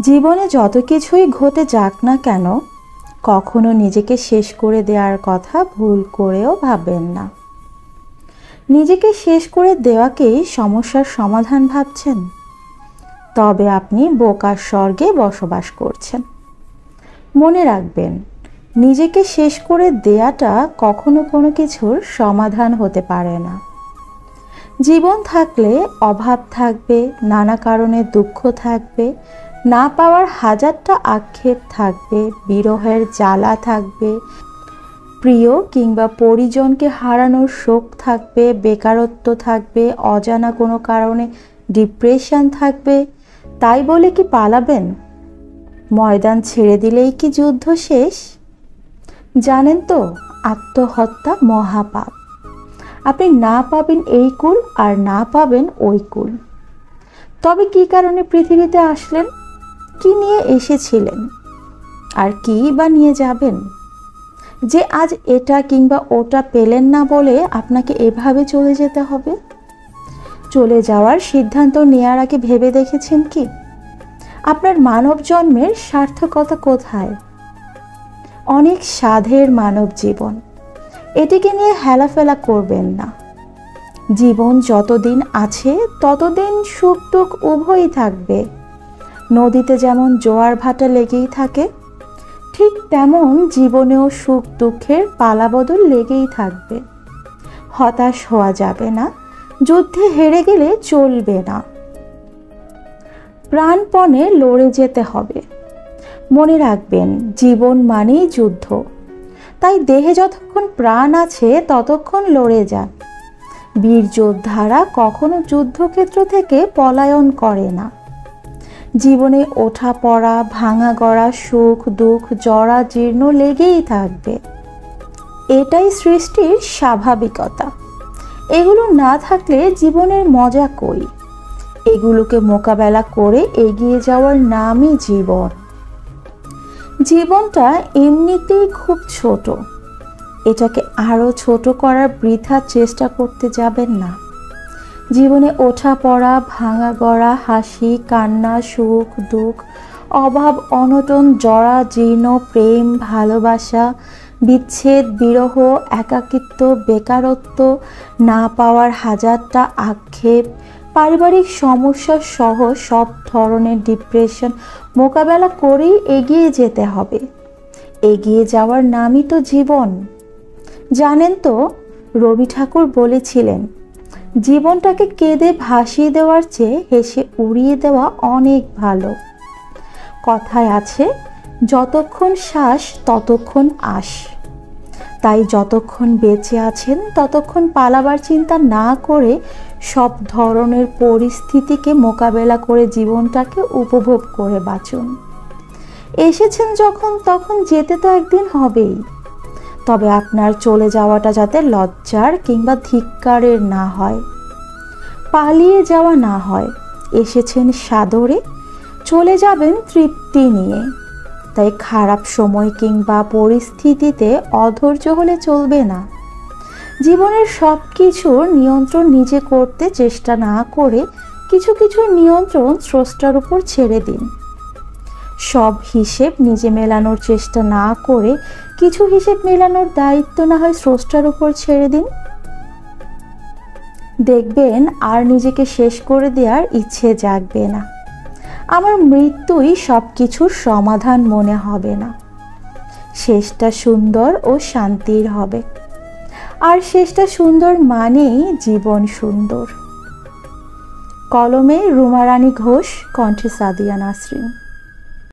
জীবনে যত কিছুই ঘটে যাক না কেন, কখনো নিজেকে শেষ করে দেওয়ার কথা ভুল করেও ভাববেন না। নিজেকে শেষ করে দেওয়াকেই সমস্যার সমাধান ভাবছেন, তবে আপনি বোকার স্বর্গে বসবাস করছেন। মনে রাখবেন, নিজেকে শেষ করে দেওয়াটা কখনো কোনো কিছুর সমাধান হতে পারে না। জীবন থাকলে অভাব থাকবে, নানা কারণে দুঃখ থাকবে, না পাওয়ার হাজারটা আক্ষেপ থাকবে, বিরহের জ্বালা থাকবে, প্রিয় কিংবা পরিজনকে হারানোর শোক থাকবে, বেকারত্ব থাকবে, অজানা কোনো কারণে ডিপ্রেশন থাকবে। তাই বলে কি পালাবেন? ময়দান ছেড়ে দিলেই কি যুদ্ধ শেষ? জানেন তো, আত্মহত্যা মহাপাপ। আপনি না পাবেন এই কুল আর না পাবেন ওই কুল। তবে কি কারণে পৃথিবীতে আসলেন? কি নিয়ে এসেছিলেন? আর কি বা নিয়ে যাবেন? যে আজ এটা কিংবা ওটা পেলেন না বলে আপনাকে এভাবে চলে যেতে হবে? চলে যাওয়ার সিদ্ধান্ত নেওয়ার আগে ভেবে দেখেছেন কি আপনার মানব জন্মের সার্থকতা কোথায়? অনেক সাধের মানব জীবন, এটিকে নিয়ে হেলাফেলা করবেন না। জীবন যতদিন আছে ততদিন সুখ দুঃখ উভয়ই থাকবে। নদীতে যেমন জোয়ার ভাটা লেগেই থাকে, ঠিক তেমন জীবনেও সুখ দুঃখের পালাবদল লেগেই থাকবে। হতাশ হওয়া যাবে না, যুদ্ধে হেরে গেলে চলবে না। প্রাণপণে লড়ে যেতে হবে। মনে রাখবেন, জীবন মানেই যুদ্ধ। তাই দেহে যতক্ষণ প্রাণ আছে ততক্ষণ লড়ে যান। বীর যোদ্ধারা কখনো যুদ্ধক্ষেত্র থেকে পলায়ন করে না। জীবনে ওঠা পড়া, ভাঙা গড়া, সুখ দুঃখ, জরা জীর্ণ লেগেই থাকবে। এটাই সৃষ্টির স্বাভাবিকতা। এগুলো না থাকলে জীবনের মজা কই? এগুলোকে মোকাবেলা করে এগিয়ে যাওয়ার নামই জীবন। জীবনটা এমনিতেই খুব ছোট, এটাকে আরো ছোট করার বৃথা চেষ্টা করতে যাবেন না। জীবনে ওঠা পড়া, ভাঙা গড়া, হাসি কান্না, সুখ দুঃখ, অভাব অনটন, জরা জীর্ণ, প্রেম ভালোবাসা, বিচ্ছেদ বিরহ, একাকিত্ব, বেকারত্ব, না পাওয়ার হাজারটা আক্ষেপ, পারিবারিক সমস্যা সহ সব ধরনের ডিপ্রেশন মোকাবেলা করেই এগিয়ে যেতে হবে। এগিয়ে যাওয়ার নামই তো জীবন। জানেন তো, রবি ঠাকুর বলেছিলেন, জীবনটাকে কেঁদে ভাসিয়ে দেওয়ার চেয়ে হেসে উড়িয়ে দেওয়া অনেক ভালো। কথায় আছে, যতক্ষণ শ্বাস ততক্ষণ আশ। তাই যতক্ষণ বেঁচে আছেন ততক্ষণ পালাবার চিন্তা না করে সব ধরনের পরিস্থিতিকে মোকাবেলা করে জীবনটাকে উপভোগ করে বাঁচুন। এসেছেন যখন, তখন যেতে তো একদিন হবেই। তবে আপনার চলে যাওয়াটা যাতে লজ্জার কিংবা ধিক্কারের না হয়, পালিয়ে যাওয়া না হয়। এসেছেন সাদরে, চলে যাবেন তৃপ্তি নিয়ে। তাই খারাপ সময় কিংবা পরিস্থিতিতে অধৈর্য হলে চলবে না। জীবনের সব কিছুর নিয়ন্ত্রণ নিজে করতে চেষ্টা না করে কিছু কিছু নিয়ন্ত্রণ স্রষ্টার উপর ছেড়ে দিন। সব হিসেব নিজে মেলানোর চেষ্টা না করে কিছু হিসেব মেলানোর দায়িত্ব না হয় স্রষ্টার উপর ছেড়ে দিন। দেখবেন আর নিজেকে শেষ করে দেওয়ার ইচ্ছে জাগবে না। আমার মৃত্যুই সব কিছুর সমাধান মনে হবে না। শেষটা সুন্দর ও শান্তির হবে। আর শেষটা সুন্দর মানেই জীবন সুন্দর। কলমে রুমা রানী ঘোষ, কণ্ঠে সাদিয়া নাসরিন।